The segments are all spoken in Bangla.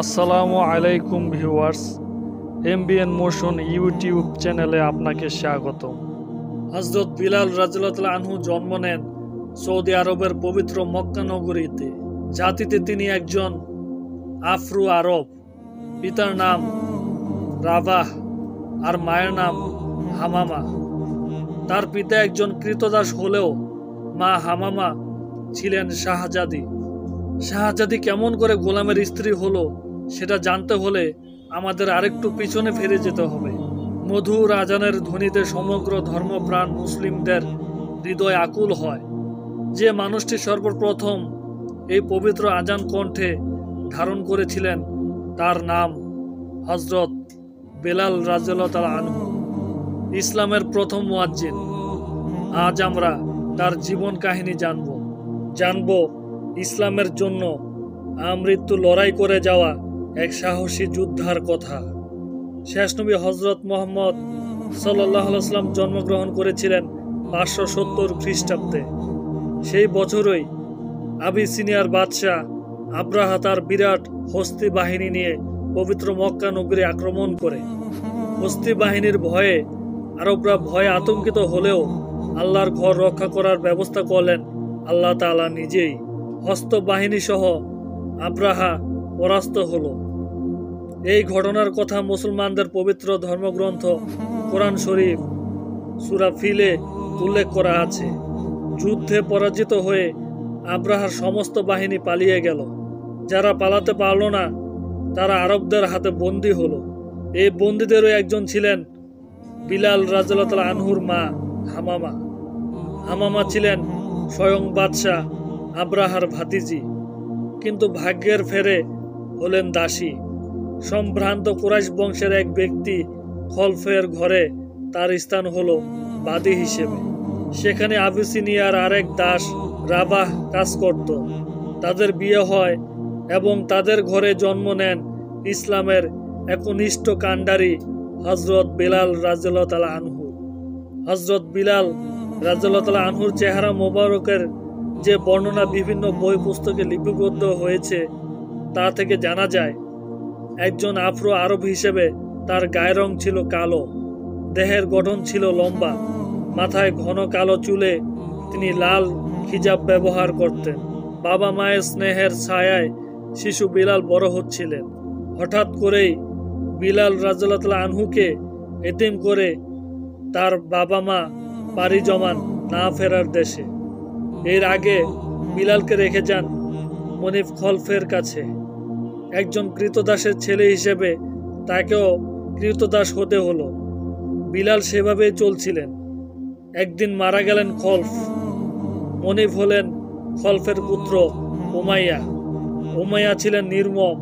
আসসালামু আলাইকুম ভিউয়ার্স, এমবিএন মোশন ইউটিউব চ্যানেলে আপনাকে স্বাগত। হযরত বিলাল রাদিয়াল্লাহু আনহু জন্ম নেন সৌদি আরবের পবিত্র মক্কা নগরীতে। জাতিতে তিনি একজন আফ্রো আরব। পিতার নাম রাবাহ আর মায়ের নাম হামামা। তার পিতা একজন কৃতদাস হলেও মা হামামা ছিলেন শাহজাদি। শাহজাদি কেমন করে গোলামের স্ত্রী হলো সেটা জানতে হলে আমাদের আরেকটু পিছনে ফিরে যেতে হবে। মধুর আজানের ধ্বনিতে সমগ্র ধর্মপ্রাণ মুসলিমদের হৃদয় আকুল হয়। যে মানুষটি সর্বপ্রথম এই পবিত্র আজান কণ্ঠে ধারণ করেছিলেন তার নাম হযরত বেলাল রাদিয়াল্লাহু আনহু, ইসলামের প্রথম মুয়াজ্জিন। আজ আমরা তার জীবন কাহিনী জানব ইসলামের জন্য আমৃত্যু লড়াই করে যাওয়া এক সাহসী যোদ্ধার কথা। শেষ নবী হযরত মুহাম্মদ সাল্লাল্লাহু আলাইহি ওয়াসাল্লাম জন্মগ্রহণ করেছিলেন 570 খ্রিস্টাব্দে। সেই বছরই আবিসিনিয়ার বাদশাহ আব্রাহা তার বিরাট হস্তি বাহিনী নিয়ে পবিত্র মক্কা নগরী আক্রমণ করে। হস্তি বাহিনীর ভয়ে আরবরা ভয়ে আতঙ্কিত হলেও আল্লাহর ঘর রক্ষা করার ব্যবস্থা করলেন আল্লাহ তাআলা নিজেই। হস্ত বাহিনী সহ আব্রাহা পরাস্ত হলো। এই ঘটনার কথা মুসলমানদের পবিত্র ধর্মগ্রন্থ কোরআন শরীফ সূরা ফিলে উল্লেখ করা আছে। যুদ্ধে পরাজিত হয়ে আব্রাহার সমস্ত বাহিনী পালিয়ে গেল। যারা পালাতে পারল না তারা আরবদের হাতে বন্দী হলো। এই বন্দীদেরও একজন ছিলেন বিলাল রাদিয়াল্লাহু আনহুর মা হামামা। হামামা ছিলেন স্বয়ং বাদশাহ আব্রাহার ভাতিজি, কিন্তু ভাগ্যের ফেরে হলেন দাসী। সম্ভ্রান্ত কুরাইশ বংশের এক ব্যক্তি খলফের ঘরে তার স্থান হলো বাদী হিসেবে। সেখানে আবিসিনিয়ার আরেক দাস রাবাহ কাজ করত। তাদের বিয়ে হয় এবং তাদের ঘরে জন্ম নেন ইসলামের একনিষ্ঠ কাণ্ডারি হযরত বেলাল রাদিয়াল্লাহু আনহু। হযরত বিলাল রাদিয়াল্লাহু আনহুর চেহারা মোবারকের যে বর্ণনা বিভিন্ন বই পুস্তকে লিপিবদ্ধ হয়েছে তা থেকে জানা যায় একজন আফ্রো আরব হিসেবে তার গায়ের রং ছিল কালো, দেহের গঠন ছিল লম্বা, মাথায় ঘন কালো চুলে তিনি লাল খিজাব ব্যবহার করতেন। বাবা মায়ের স্নেহের ছায়ায় শিশু বিলাল বড় হচ্ছিলেন। হঠাৎ করেই বিলাল রাদিয়াল্লাহু আনহুকে এতিম করে তার বাবা মা পাড়ি জমান না ফেরার দেশে। এর আগে বিলালকে রেখে যান মনিফ খলফের কাছে। একজন কৃতদাসের ছেলে হিসেবে তাকেও কৃতদাস হতে হলো। বিলাল সেভাবেই চলছিলেন। একদিন মারা গেলেন খলফ। মনিফ হলেন খলফের পুত্র উমাইয়া। উমাইয়া ছিলেন নির্মম।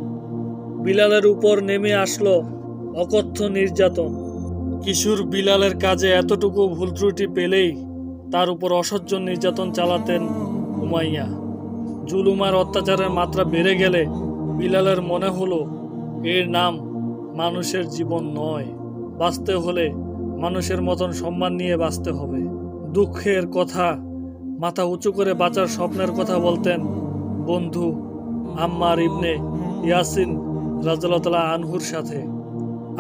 বিলালের উপর নেমে আসলো অকথ্য নির্যাতন। কিশোর বিলালের কাজে এতটুকু ভুল ত্রুটি পেলেই তার উপর অসহ্য নির্যাতন চালাতেন উমাইয়া। জুলুম আর অত্যাচারের মাত্রা বেড়ে গেলে বিলালের মনে হলো এর নাম মানুষের জীবন নয়। বাঁচতে হলে মানুষের মতন সম্মান নিয়ে বাঁচতে হবে। দুঃখের কথা, মাথা উঁচু করে বাঁচার স্বপ্নের কথা বলতেন বন্ধু আম্মার ইবনে ইয়াসির রাদিয়াল্লাহু আনহুর সাথে।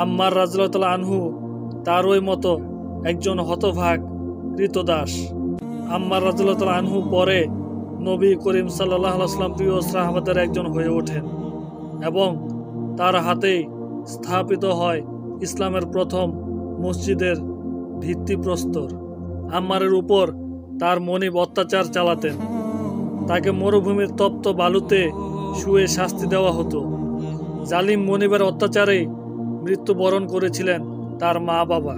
আম্মার রাদিয়াল্লাহু আনহু তারই মতো একজন হতভাগ কৃতদাস। আম্মার রাদিয়াল্লাহু আনহু পরে নবী করিম সাল্লাল্লাহু আলাইহি ওয়াসাল্লাম প্রিয় সাহাবাদের একজন হয়ে ওঠেন এবং তার হাতেই স্থাপিত হয় ইসলামের প্রথম মসজিদের ভিত্তিপ্রস্তর। আম্মারের উপর তার মনিব অত্যাচার চালাতেন। তাকে মরুভূমির তপ্ত বালুতে শুয়ে শাস্তি দেওয়া হতো। জালিম মনিবের অত্যাচারে মৃত্যুবরণ করেছিলেন তার মা বাবা।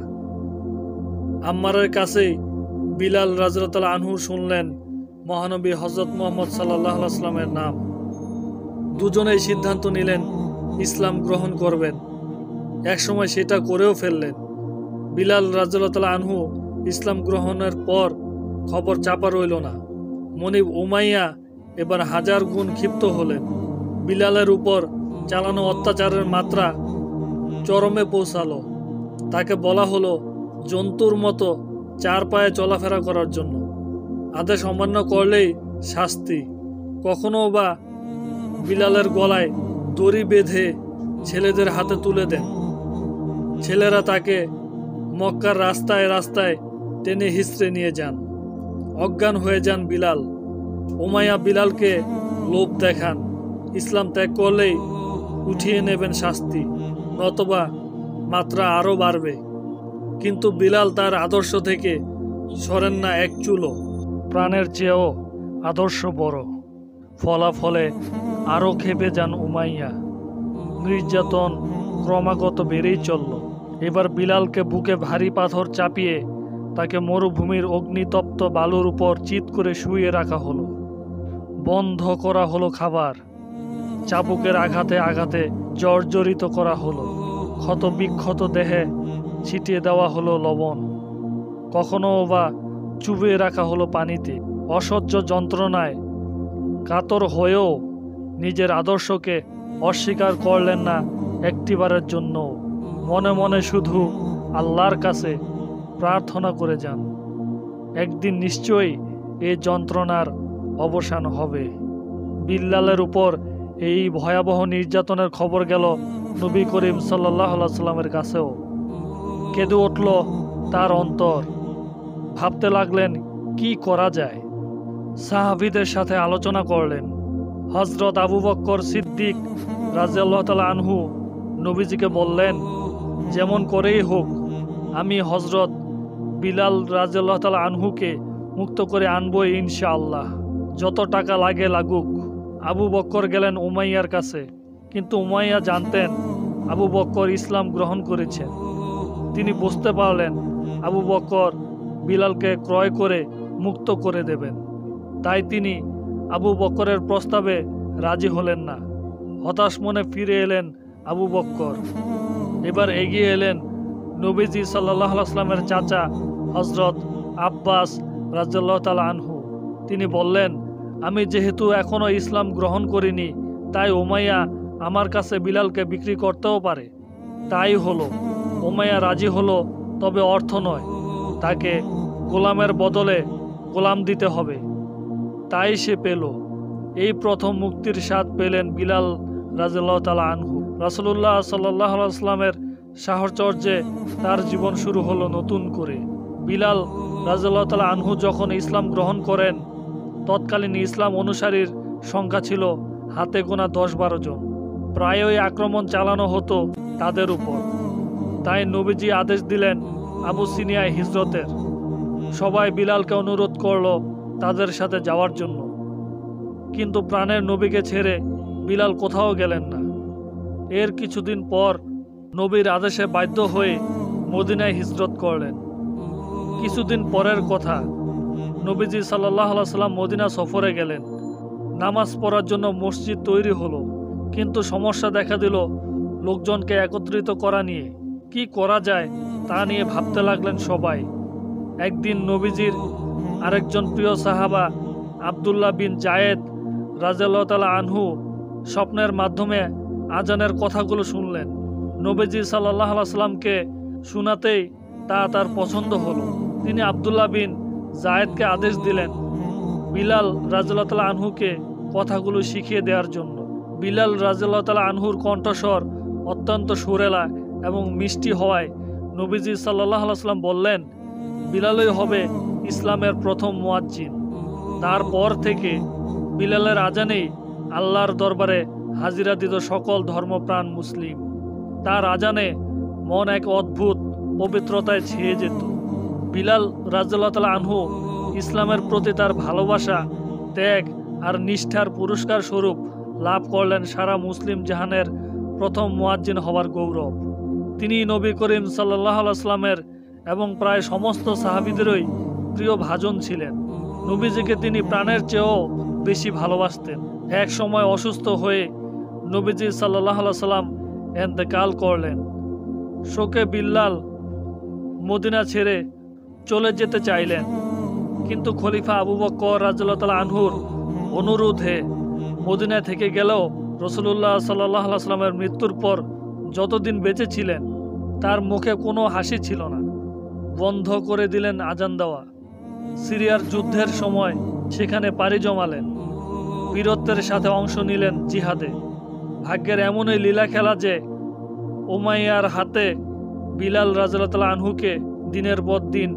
আম্মারের কাছেই বিলাল রাদিয়াল্লাহু আনহু শুনলেন মহানবী হযরত মুহাম্মদ সাল্লাল্লাহু আলাইহি ওয়াসাল্লামের নাম। দুজনেই সিদ্ধান্ত নিলেন ইসলাম গ্রহণ করবেন। একসময় সেটা করেও ফেললেন। বিলাল রাদিয়াল্লাহু আনহু ইসলাম গ্রহণের পর খবর চাপা রইল না। মনিব উমাইয়া এবার হাজার গুণ ক্ষিপ্ত হলেন। বিলালের উপর চালানো অত্যাচারের মাত্রা চরমে পৌঁছালো। তাকে বলা হলো জন্তুর মতো 4 পায়ে চলাফেরা করার জন্য। আদেশ অমান্য করলেই শাস্তি। কখনো বা বিলালের গলায় দড়ি বেঁধে ছেলেদের হাতে তুলে দেন। ছেলেরা তাকে মক্কার রাস্তায় রাস্তায় টেনে হিঁচড়ে নিয়ে যান। অজ্ঞান হয়ে যান বিলাল। উমাইয়া বিলালকে লোভ দেখান, ইসলাম ত্যাগ করলেই উঠিয়ে নেবেন শাস্তি, নতবা মাত্রা আরও বাড়বে। কিন্তু বিলাল তার আদর্শ থেকে সরেন না এক চুলও। প্রাণের চেয়েও আদর্শ বড়। ফলাফলে আরও ক্ষেপে যান উমাইয়া। নির্যাতন ক্রমাগত বেড়েই চলল। এবার বিলালকে বুকে ভারী পাথর চাপিয়ে তাকে মরুভূমির অগ্নিতপ্ত বালুর উপর চিৎ করে শুইয়ে রাখা হলো। বন্ধ করা হলো খাবার। চাবুকের আঘাতে আঘাতে জর্জরিত করা হলো। ক্ষত বিক্ষত দেহে ছিটিয়ে দেওয়া হলো লবণ। কখনো বা চুবিয়ে রাখা হলো পানিতে। অসহ্য যন্ত্রণায় কাতর হয়েও নিজের আদর্শকে অস্বীকার করলেন না একটিবারের জন্য। মনে মনে শুধু আল্লাহর কাছে প্রার্থনা করে যান, একদিন নিশ্চয়ই এই যন্ত্রণার অবসান হবে। বিল্লালের উপর এই ভয়াবহ নির্যাতনের খবর গেল নবী করিম সাল্লাল্লাহু আলাইহি সাল্লামের কাছেও। কেঁদে উঠল তার অন্তর। ভাবতে লাগলেন কি করা যায়। সাহাবীদের সাথে আলোচনা করলেন। হযরত আবু বকর সিদ্দিক রাদিয়াল্লাহু তাআলা আনহু নবীজিকে বললেন, যেমন করেই হোক আমি হযরত বিলাল রাদিয়াল্লাহু তাআলা আনহুকে মুক্ত করে আনবই ইনশাআল্লাহ, যত টাকা লাগে লাগুক। আবু বকর গেলেন উমাইয়ার কাছে, কিন্তু উমাইয়া জানতেন আবু বকর ইসলাম গ্রহণ করেছেন। তিনি বুঝতে পারলেন আবু বকর বিলালকে ক্রয় করে মুক্ত করে দেবেন। তাই তিনি আবু বকরের প্রস্তাবে রাজি হলেন না। হতাশ মনে ফিরে এলেন আবু বকর। এবার এগিয়ে এলেন নবীজি সাল্লাল্লাহু আলাইহি ওয়াসাল্লামের চাচা হযরত আব্বাস রাদিয়াল্লাহু তাআলা আনহু। তিনি বললেন, আমি যেহেতু এখনো ইসলাম গ্রহণ করিনি, তাই উমাইয়া আমার কাছে বিলালকে বিক্রি করতেও পারে। তাই হলো। উমাইয়া রাজি হলো, তবে অর্থ নয়, তাকে গোলামের বদলে গোলাম দিতে হবে। তাই সে পেল। এই প্রথম মুক্তির স্বাদ পেলেন বিলাল রাদিয়াল্লাহু তাআলা আনহু। রাসূলুল্লাহ সাল্লাল্লাহু আলাইহি ওয়াসাল্লামের সাহচর্যে তার জীবন শুরু হলো নতুন করে। বিলাল রাদিয়াল্লাহু তাআলা আনহু যখন ইসলাম গ্রহণ করেন, তৎকালীন ইসলাম অনুসারীর সংখ্যা ছিল হাতে গোনা 10-12 জন। প্রায়ই আক্রমণ চালানো হতো তাদের উপর। তাই নবীজি আদেশ দিলেন আবু সিনিয়ায় হিজরতের। সবাই বিলালকে অনুরোধ করল তাদের সাথে যাওয়ার জন্য, কিন্তু প্রাণের নবীকে ছেড়ে বিলাল কোথাও গেলেন না। এর কিছুদিন পর নবীর আদেশে বাধ্য হয়ে মদিনায় হিজরত করলেন। কিছুদিন পরের কথা, নবীজি সাল্লাল্লাহু আলাইহি সাল্লাম মদিনা সফরে গেলেন। নামাজ পড়ার জন্য মসজিদ তৈরি হলো, কিন্তু সমস্যা দেখা দিল লোকজনকে একত্রিত করা নিয়ে। কি করা যায় তা নিয়ে ভাবতে লাগলেন সবাই। একদিন নবীজির আরেকজন প্রিয় সাহাবা আব্দুল্লাহ বিন জায়েদ রাদিয়াল্লাহু তাআলা আনহু স্বপ্নের মাধ্যমে আজানের কথাগুলো শুনলেন। নবীজি সাল্লাল্লাহু আলাইহি সাল্লামকে শোনাতেই তা তার পছন্দ হলো। তিনি আব্দুল্লাহ বিন জায়েদকে আদেশ দিলেন বিলাল রাদিয়াল্লাহু তাআলা আনহুকে কথাগুলো শিখিয়ে দেওয়ার জন্য। বিলাল রাদিয়াল্লাহু তাআলা আনহুর কণ্ঠস্বর অত্যন্ত সুরেলা এবং মিষ্টি হওয়ায় নবীজি সাল্লাল্লাহু আলাইহি সাল্লাম বললেন, বিলালই হবে ইসলামের প্রথম মুয়াজ্জিন। তারপর থেকে বিলালের আজানেই আল্লাহর দরবারে হাজিরা দিত সকল ধর্মপ্রাণ মুসলিম। তার আজানে মন এক অদ্ভুত পবিত্রতায় ছেয়ে যেত। বিলাল রাদিয়াল্লাহু তাআলা আনহু ইসলামের প্রতি তার ভালোবাসা, ত্যাগ আর নিষ্ঠার পুরস্কার স্বরূপ লাভ করলেন সারা মুসলিম জাহানের প্রথম মুয়াজ্জিন হওয়ার গৌরব। তিনি নবী করিম সাল্লাল্লাহু আলাইহি সাল্লামের এবং প্রায় সমস্ত সাহাবীদেরই প্রিয় ভাজন ছিলেন। নবীজিকে তিনি প্রাণের চেয়েও বেশি ভালোবাসতেন। এক সময় অসুস্থ হয়ে নবীজি সাল্লাল্লাহু আলাইহি সাল্লাম ইন্তেকাল করলেন। শোকে বিল্লাল মদিনা ছেড়ে চলে যেতে চাইলেন, কিন্তু খলিফা আবু বকর রাদিয়াল্লাহু তাআলা আনহুর অনুরোধে মদিনায় থেকে গেলেও রাসূলুল্লাহ সাল্লাল্লাহু আলাইহি সাল্লামের মৃত্যুর পর যতদিন বেঁচে ছিলেন তার মুখে কোনো হাসি ছিল না। বন্ধ করে দিলেন আজান দেওয়া। সিরিয়ার যুদ্ধের সময় সেখানে পাড়ি জমালেন। বীরত্বের সাথে অংশ নিলেন জিহাদে। ভাগ্যের এমনই লীলা খেলা যে উমাইয়ার হাতে বিলাল রাদিয়াল্লাহু আনহুকে দিনের পর দিন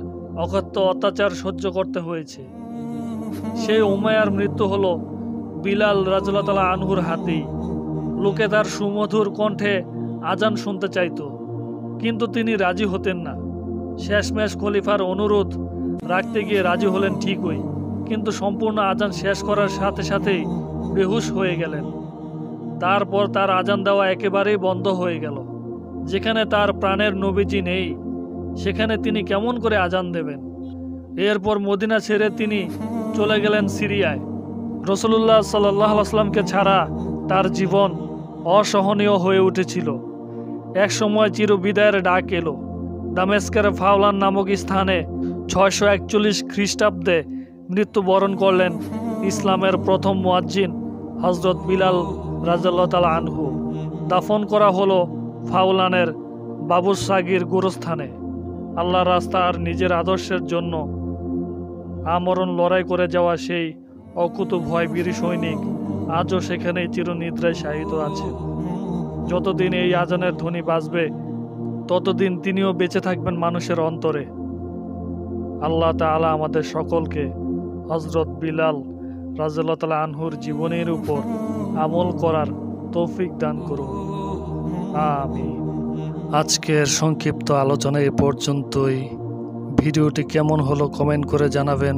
অকথ্য অত্যাচার সহ্য করতে হয়েছে। সেই উমাইয়ার মৃত্যু হলো বিলাল রাদিয়াল্লাহু আনহুর হাতেই। লোকে তার সুমধুর কণ্ঠে আজান শুনতে চাইতো, কিন্তু তিনি রাজি হতেন না। শেষমেশ খলিফার অনুরোধ রাখতে গিয়ে রাজি হলেন ঠিকই, কিন্তু সম্পূর্ণ আজান শেষ করার সাথে সাথেই বেহুশ হয়ে গেলেন। তারপর তার আজান দেওয়া একেবারেই বন্ধ হয়ে গেল। যেখানে তার প্রাণের নবীজি নেই, সেখানে তিনি কেমন করে আজান দেবেন? এরপর মদিনা ছেড়ে তিনি চলে গেলেন সিরিয়ায়। রাসূলুল্লাহ সাল্লাল্লাহু আলাইহি ওয়াসাল্লামকে ছাড়া তার জীবন অসহনীয় হয়ে উঠেছিল। এক সময় চিরবিদায়ের ডাক এলো। দামেস্কের ফাওলান নামক স্থানে 641 খ্রিস্টাব্দে মৃত্যুবরণ করলেন ইসলামের প্রথম মুয়াজ্জিন হযরত বিলাল রাদিয়াল্লাহু তাআলা আনহু। দাফন করা হলো ফাওলানের বাবুস সাগির গোরস্থানে। আল্লাহর রাস্তা আর নিজের আদর্শের জন্য আমরণ লড়াই করে যাওয়া সেই অকুত ভয় বীর সৈনিক আজও সেখানেই চিরনিদ্রায় শায়িত আছে। যতদিন এই আজানের ধ্বনি বাজবে, ততদিন তিনিও বেঁচে থাকবেন মানুষের অন্তরে। আল্লাহ তাআলা আমাদের সকলকে হযরত বিলাল রাদিয়াল্লাহু তাআলা আনহুর জীবনের উপর আমল করার তৌফিক দান করুন, আমিন। আজকের সংক্ষিপ্ত আলোচনা এ পর্যন্তই। ভিডিওটি কেমন হলো কমেন্ট করে জানাবেন।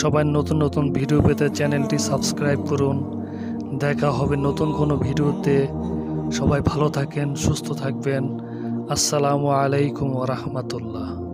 সবাই নতুন নতুন ভিডিও পেতে চ্যানেলটি সাবস্ক্রাইব করুন। দেখা হবে নতুন কোনো ভিডিওতে। সবাই ভালো থাকেন, সুস্থ থাকবেন। আসসালামু আলাইকুম ওয়া রাহমাতুল্লাহ।